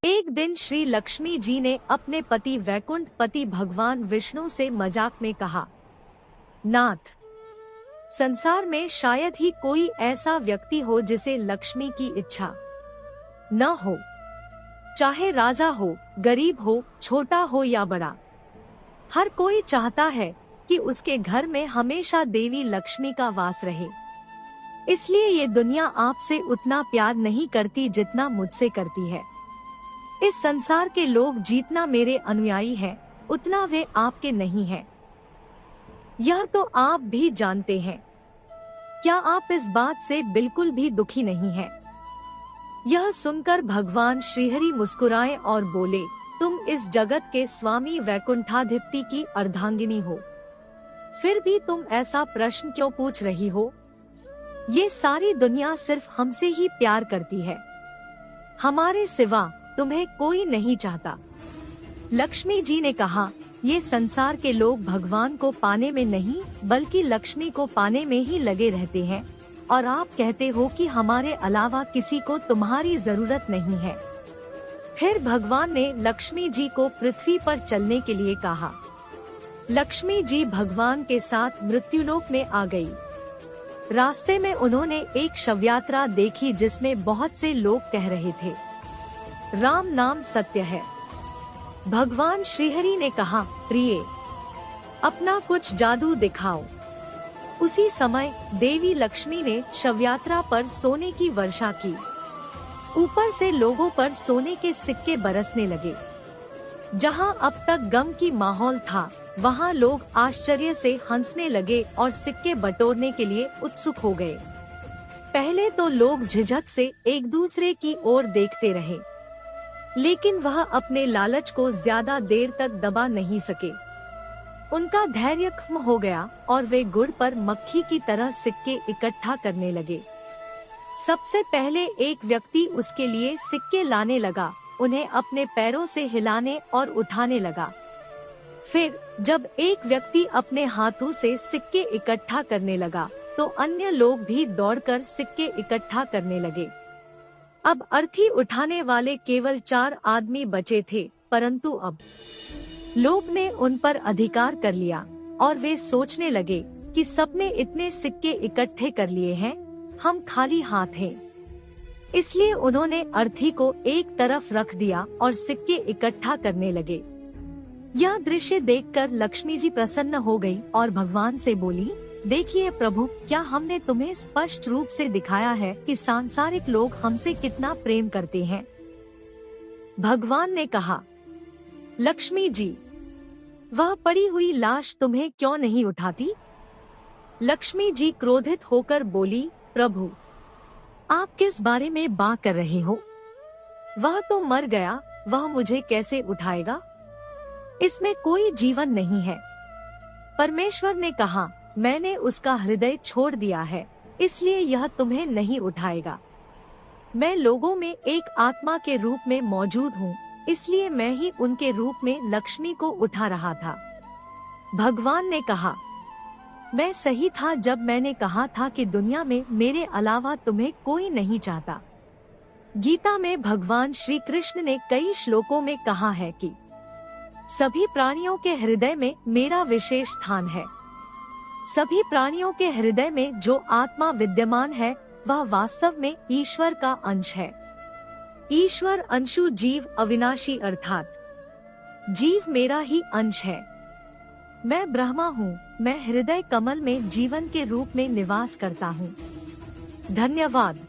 एक दिन श्री लक्ष्मी जी ने अपने पति वैकुंठ पति भगवान विष्णु से मजाक में कहा, नाथ, संसार में शायद ही कोई ऐसा व्यक्ति हो जिसे लक्ष्मी की इच्छा न हो। चाहे राजा हो, गरीब हो, छोटा हो या बड़ा, हर कोई चाहता है कि उसके घर में हमेशा देवी लक्ष्मी का वास रहे। इसलिए ये दुनिया आपसे उतना प्यार नहीं करती जितना मुझसे करती है। इस संसार के लोग जितना मेरे अनुयायी हैं, उतना वे आपके नहीं हैं। यह तो आप भी जानते हैं। क्या आप इस बात से बिल्कुल भी दुखी नहीं हैं? यह सुनकर भगवान श्रीहरि मुस्कुराए और बोले, तुम इस जगत के स्वामी वैकुंठाधिपति की अर्धांगिनी हो, फिर भी तुम ऐसा प्रश्न क्यों पूछ रही हो? ये सारी दुनिया सिर्फ हमसे ही प्यार करती है, हमारे सिवा तुम्हें कोई नहीं चाहता। लक्ष्मी जी ने कहा, ये संसार के लोग भगवान को पाने में नहीं बल्कि लक्ष्मी को पाने में ही लगे रहते हैं, और आप कहते हो कि हमारे अलावा किसी को तुम्हारी जरूरत नहीं है। फिर भगवान ने लक्ष्मी जी को पृथ्वी पर चलने के लिए कहा। लक्ष्मी जी भगवान के साथ मृत्युलोक में आ गई। रास्ते में उन्होंने एक शवयात्रा देखी जिसमें बहुत से लोग कह रहे थे, राम नाम सत्य है। भगवान श्रीहरि ने कहा, प्रिय, अपना कुछ जादू दिखाओ। उसी समय देवी लक्ष्मी ने शवयात्रा पर सोने की वर्षा की। ऊपर से लोगों पर सोने के सिक्के बरसने लगे। जहां अब तक गम की माहौल था, वहां लोग आश्चर्य से हंसने लगे और सिक्के बटोरने के लिए उत्सुक हो गए। पहले तो लोग झिझक से एक दूसरे की ओर देखते रहे, लेकिन वह अपने लालच को ज्यादा देर तक दबा नहीं सके। उनका धैर्य खत्म हो गया और वे गुड़ पर मक्खी की तरह सिक्के इकट्ठा करने लगे। सबसे पहले एक व्यक्ति उसके लिए सिक्के लाने लगा, उन्हें अपने पैरों से हिलाने और उठाने लगा। फिर जब एक व्यक्ति अपने हाथों से सिक्के इकट्ठा करने लगा, तो अन्य लोग भी दौड़कर सिक्के इकट्ठा करने लगे। अब अर्थी उठाने वाले केवल 4 आदमी बचे थे, परंतु अब लोभ ने उन पर अधिकार कर लिया और वे सोचने लगे कि सबने इतने सिक्के इकट्ठे कर लिए हैं, हम खाली हाथ हैं। इसलिए उन्होंने अर्थी को एक तरफ रख दिया और सिक्के इकट्ठा करने लगे। यह दृश्य देखकर लक्ष्मी जी प्रसन्न हो गई और भगवान से बोली, देखिए प्रभु, क्या हमने तुम्हें स्पष्ट रूप से दिखाया है कि सांसारिक लोग हमसे कितना प्रेम करते हैं। भगवान ने कहा, लक्ष्मी जी, वह पड़ी हुई लाश तुम्हें क्यों नहीं उठाती? लक्ष्मी जी क्रोधित होकर बोली, प्रभु, आप किस बारे में बात कर रहे हो? वह तो मर गया, वह मुझे कैसे उठाएगा? इसमें कोई जीवन नहीं है। परमेश्वर ने कहा, मैंने उसका हृदय छोड़ दिया है, इसलिए यह तुम्हें नहीं उठाएगा। मैं लोगों में एक आत्मा के रूप में मौजूद हूँ, इसलिए मैं ही उनके रूप में लक्ष्मी को उठा रहा था। भगवान ने कहा, मैं सही था जब मैंने कहा था कि दुनिया में मेरे अलावा तुम्हें कोई नहीं चाहता। गीता में भगवान श्री कृष्ण ने कई श्लोकों में कहा है कि सभी प्राणियों के हृदय में मेरा विशेष स्थान है। सभी प्राणियों के हृदय में जो आत्मा विद्यमान है, वह वास्तव में ईश्वर का अंश है। ईश्वर अंशु जीव अविनाशी, अर्थात जीव मेरा ही अंश है। मैं ब्रह्मा हूँ, मैं हृदय कमल में जीवन के रूप में निवास करता हूँ। धन्यवाद।